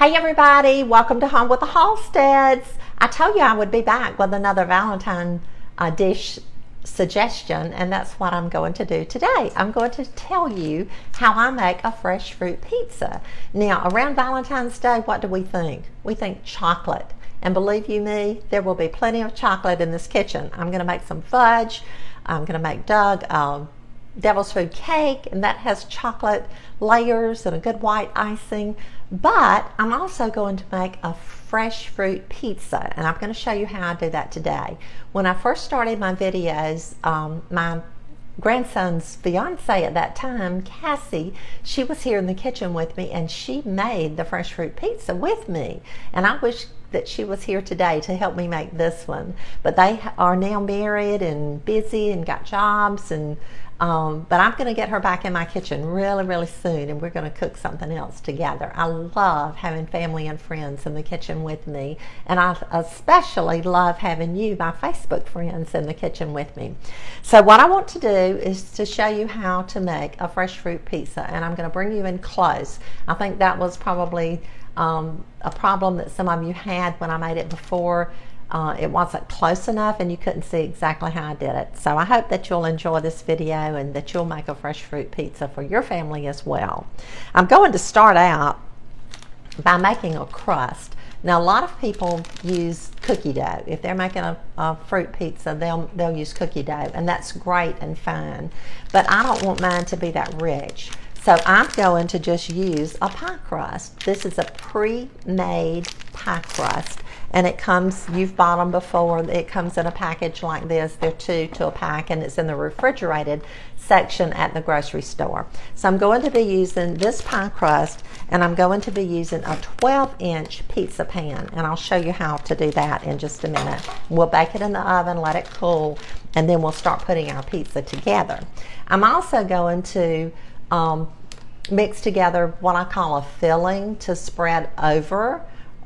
Hey everybody, welcome to Home with the Halsteads. I told you I would be back with another Valentine dish suggestion, and that's what I'm going to do today. I'm going to tell you how I make a fresh fruit pizza. Now, around Valentine's Day, what do we think? We think chocolate. And believe you me, there will be plenty of chocolate in this kitchen. I'm going to make some fudge. I'm going to make Doug devil's food cake, and that has chocolate layers and a good white icing. But I'm also going to make a fresh fruit pizza, and I'm going to show you how I do that today. When I first started my videos, my grandson's fiance at that time, Cassie, she was here in the kitchen with me, and she made the fresh fruit pizza with me. And I wish that she was here today to help me make this one. But they are now married and busy and got jobs, and but I'm going to get her back in my kitchen really soon, and we're going to cook something else together. I love having family and friends in the kitchen with me, and I especially love having you, my Facebook friends, in the kitchen with me. So what I want to do is to show you how to make a fresh fruit pizza, and I'm going to bring you in close. I think that was probably a problem that some of you had when I made it before. It wasn't close enough and you couldn't see exactly how I did it. So I hope that you'll enjoy this video and that you'll make a fresh fruit pizza for your family as well. I'm going to start out by making a crust. Now, a lot of people use cookie dough. If they're making a fruit pizza, they'll use cookie dough, and that's great and fine. But I don't want mine to be that rich. So I'm going to just use a pie crust. This is a pre-made pie crust, and it comes, you've bought them before, it comes in a package like this. They're 2 to a pack, and it's in the refrigerated section at the grocery store. So I'm going to be using this pie crust, and I'm going to be using a 12-inch pizza pan, and I'll show you how to do that in just a minute. We'll bake it in the oven, let it cool, and then we'll start putting our pizza together. I'm also going to mix together what I call a filling to spread over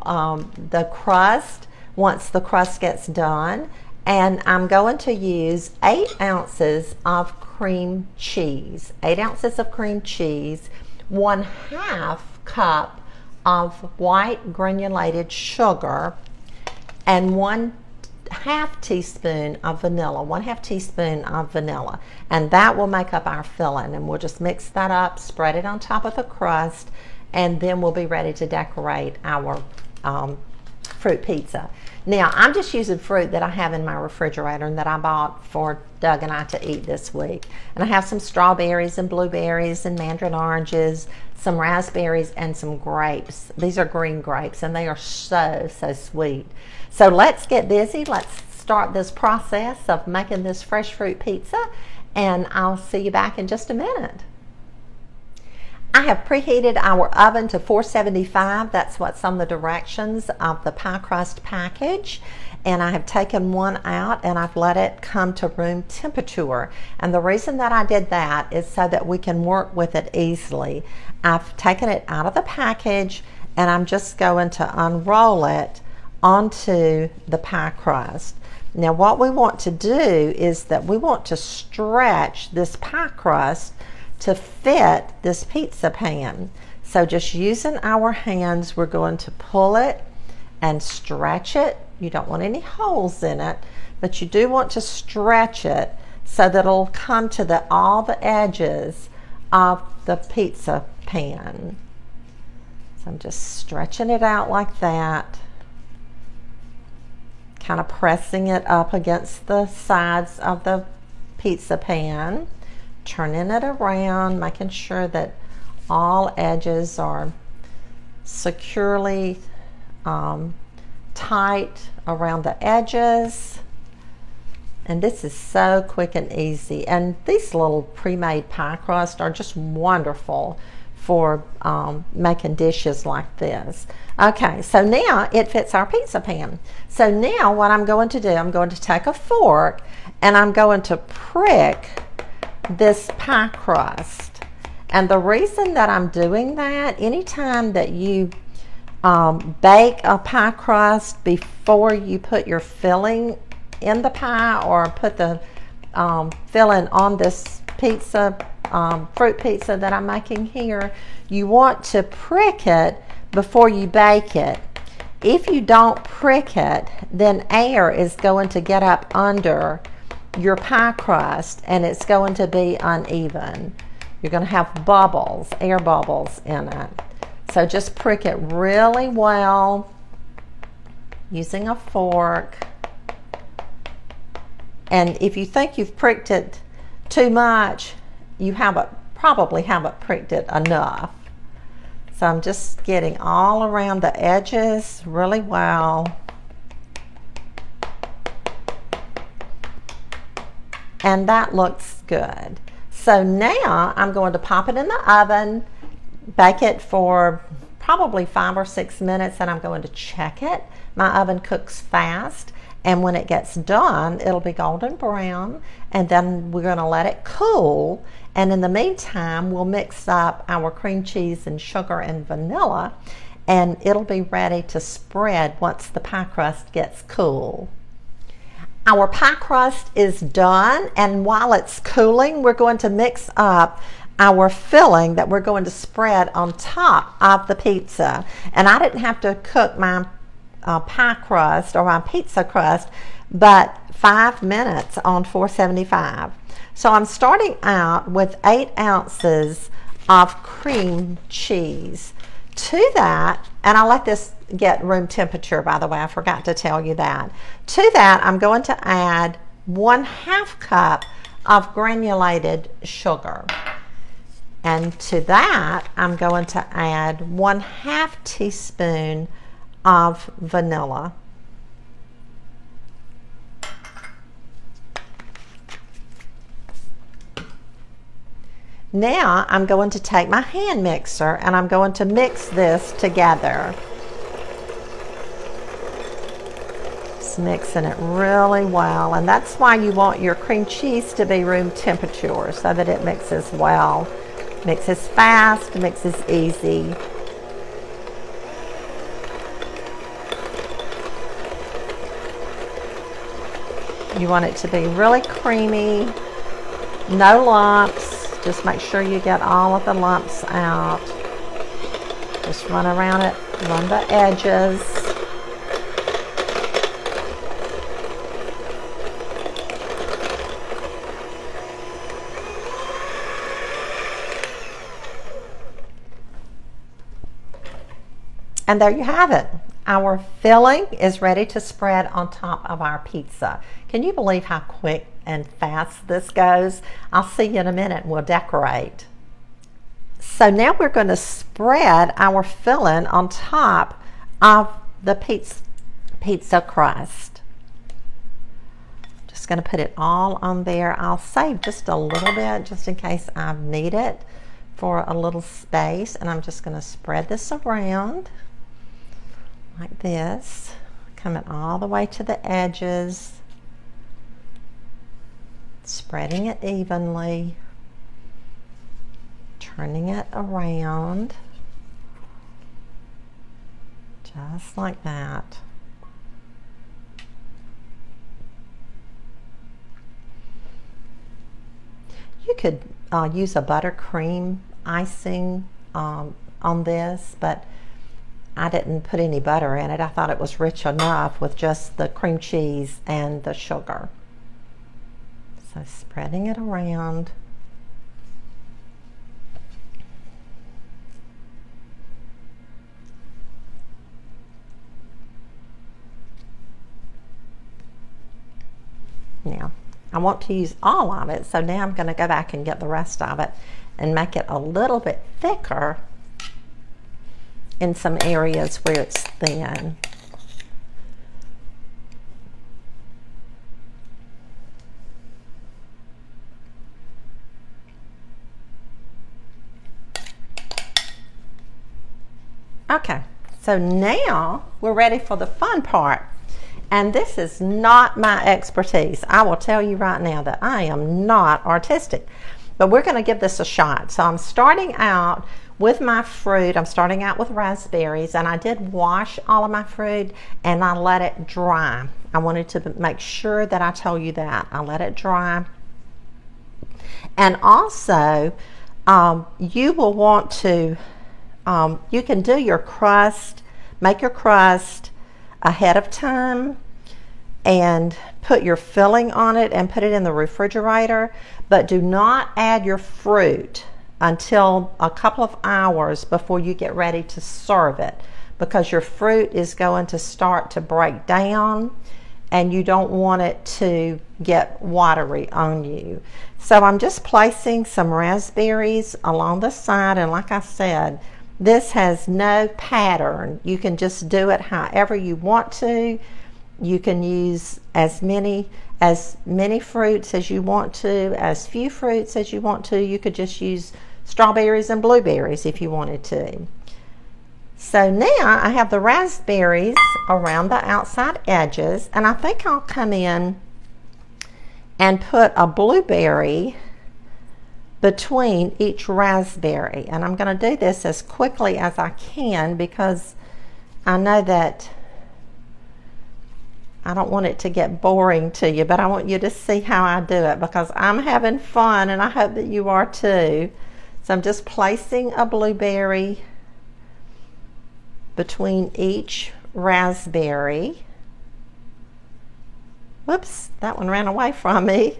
the crust once the crust gets done. And I'm going to use 8 ounces of cream cheese. 8 ounces of cream cheese, 1/2 cup of white granulated sugar, and 1/2 teaspoon of vanilla, 1/2 teaspoon of vanilla, and that will make up our filling. And we'll just mix that up, spread it on top of the crust, and then we'll be ready to decorate our fruit pizza. Now, I'm just using fruit that I have in my refrigerator and that I bought for Doug and I to eat this week. And I have some strawberries and blueberries and mandarin oranges, some raspberries, and some grapes. These are green grapes, and they are so sweet. So let's get busy. Let's start this process of making this fresh fruit pizza, and I'll see you back in just a minute. I have preheated our oven to 475. That's what's on the directions of the pie crust package. And I have taken one out and I've let it come to room temperature. And the reason that I did that is so that we can work with it easily. I've taken it out of the package and I'm just going to unroll it onto the pie crust. Now, what we want to do is that we want to stretch this pie crust to fit this pizza pan. So just using our hands, we're going to pull it and stretch it. You don't want any holes in it, but you do want to stretch it so that it'll come to all the edges of the pizza pan. So I'm just stretching it out like that, kind of pressing it up against the sides of the pizza pan, turning it around, making sure that all edges are securely tight around the edges. And this is so quick and easy. And these little pre-made pie crusts are just wonderful for making dishes like this. Okay, so now it fits our pizza pan. So now what I'm going to do, I'm going to take a fork and I'm going to prick this pie crust. And the reason that I'm doing that, anytime that you bake a pie crust before you put your filling in the pie or put the filling on this pizza, fruit pizza that I'm making here, you want to prick it before you bake it. If you don't prick it, then air is going to get up under your pie crust and it's going to be uneven. You're going to have bubbles, air bubbles in it. So just prick it really well using a fork. And if you think you've pricked it too much, you probably haven't pricked it enough. So I'm just getting all around the edges really well. And that looks good. So now I'm going to pop it in the oven, bake it for probably 5 or 6 minutes, and I'm going to check it. My oven cooks fast, and when it gets done, it'll be golden brown, and then we're going to let it cool. And in the meantime, we'll mix up our cream cheese and sugar and vanilla, and it'll be ready to spread once the pie crust gets cool. Our pie crust is done, and while it's cooling, we're going to mix up our filling that we're going to spread on top of the pizza. And I didn't have to cook my pie crust or my pizza crust but 5 minutes on 475. So I'm starting out with 8 ounces of cream cheese. To that, and I'll let this get room temperature, by the way, I forgot to tell you that. To that, I'm going to add 1/2 cup of granulated sugar. And to that, I'm going to add 1/2 teaspoon of vanilla. Now I'm going to take my hand mixer and I'm going to mix this together. Just mixing it really well, and that's why you want your cream cheese to be room temperature so that it mixes well. Mixes fast, mixes easy. You want it to be really creamy, no lumps. Just make sure you get all of the lumps out. Just run around it, run the edges. And there you have it. Our filling is ready to spread on top of our pizza. Can you believe how quick and fast this goes? I'll see you in a minute and we'll decorate. So now we're going to spread our filling on top of the pizza crust. Just going to put it all on there. I'll save just a little bit just in case I need it for a little space, and I'm just going to spread this around like this, coming all the way to the edges, spreading it evenly, turning it around, just like that. You could use a buttercream icing on this, but I didn't put any butter in it. I thought it was rich enough with just the cream cheese and the sugar. So spreading it around. Now, I want to use all of it, so now I'm going to go back and get the rest of it and make it a little bit thicker in some areas where it's thin. Okay, so now we're ready for the fun part. And this is not my expertise. I will tell you right now that I am not artistic, but we're going to give this a shot. So I'm starting out with my fruit. I'm starting out with raspberries, and I did wash all of my fruit and I let it dry. I wanted to make sure that I tell you that. I let it dry. And also, you will want to You can do your crust, make your crust ahead of time and put your filling on it and put it in the refrigerator, but do not add your fruit until a couple of hours before you get ready to serve it, because your fruit is going to start to break down and you don't want it to get watery on you. So I'm just placing some raspberries along the side, and like I said, this has no pattern. You can just do it however you want to. You can use as many fruits as you want to, as few fruits as you want to. You could just use strawberries and blueberries if you wanted to. So now I have the raspberries around the outside edges, and I think I'll come in and put a blueberry between each raspberry. And I'm going to do this as quickly as I can because I know that I don't want it to get boring to you, but I want you to see how I do it because I'm having fun and I hope that you are too. So I'm just placing a blueberry between each raspberry. Whoops, that one ran away from me.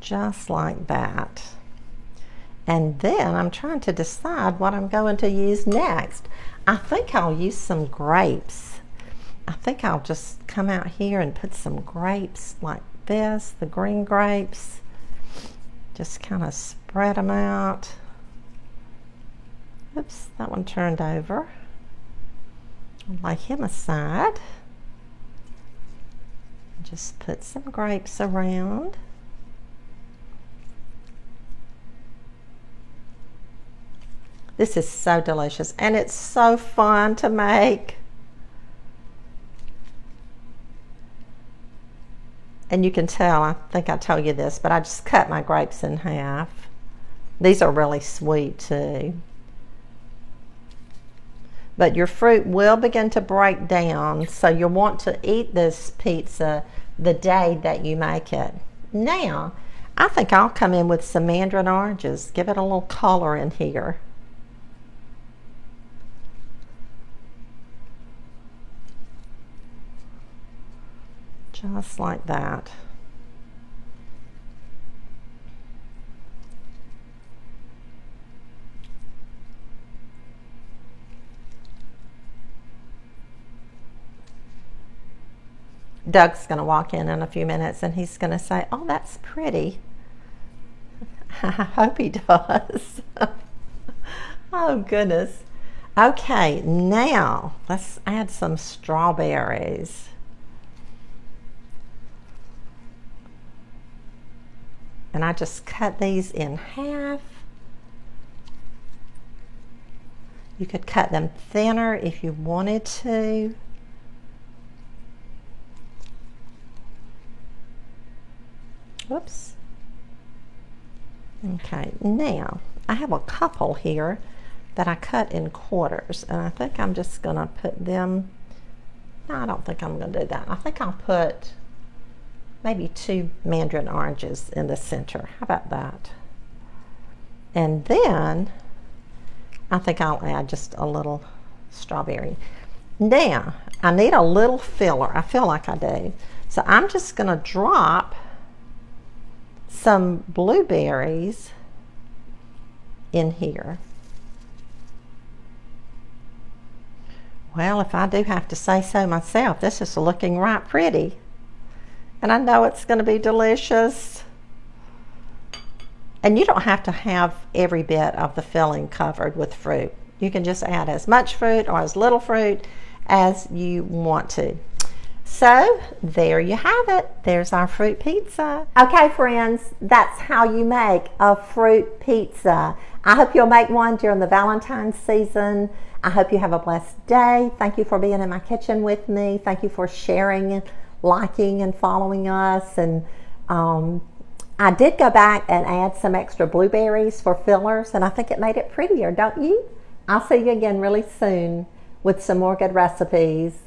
Just like that. And then I'm trying to decide what I'm going to use next. I think I'll use some grapes. I think I'll just come out here and put some grapes like this, the green grapes. Just kind of spread them out. Oops, that one turned over. I'll lay him aside. Just put some grapes around. This is so delicious and it's so fun to make. And you can tell, I think I told you this, but I just cut my grapes in half. These are really sweet too. But your fruit will begin to break down, so you'll want to eat this pizza the day that you make it. Now, I think I'll come in with some mandarin oranges, give it a little color in here. Just like that. Doug's going to walk in a few minutes and he's going to say, "Oh, that's pretty." I hope he does. Oh, goodness. Okay, now let's add some strawberries. And I just cut these in half. You could cut them thinner if you wanted to. Whoops. Okay, now I have a couple here that I cut in quarters, and I think I'm just gonna put them, no, I don't think I'm gonna do that. I think I'll put maybe 2 mandarin oranges in the center. How about that? And then I think I'll add just a little strawberry. Now, I need a little filler. I feel like I do. So I'm just gonna drop some blueberries in here. Well, if I do have to say so myself, this is looking right pretty. And I know it's going to be delicious. And you don't have to have every bit of the filling covered with fruit. You can just add as much fruit or as little fruit as you want to. So there you have it. There's our fruit pizza. Okay, friends, that's how you make a fruit pizza. I hope you'll make one during the Valentine season. I hope you have a blessed day. Thank you for being in my kitchen with me. Thank you for sharing, liking, and following us. And I did go back and add some extra blueberries for fillers, and I think it made it prettier, don't you? I'll see you again really soon with some more good recipes.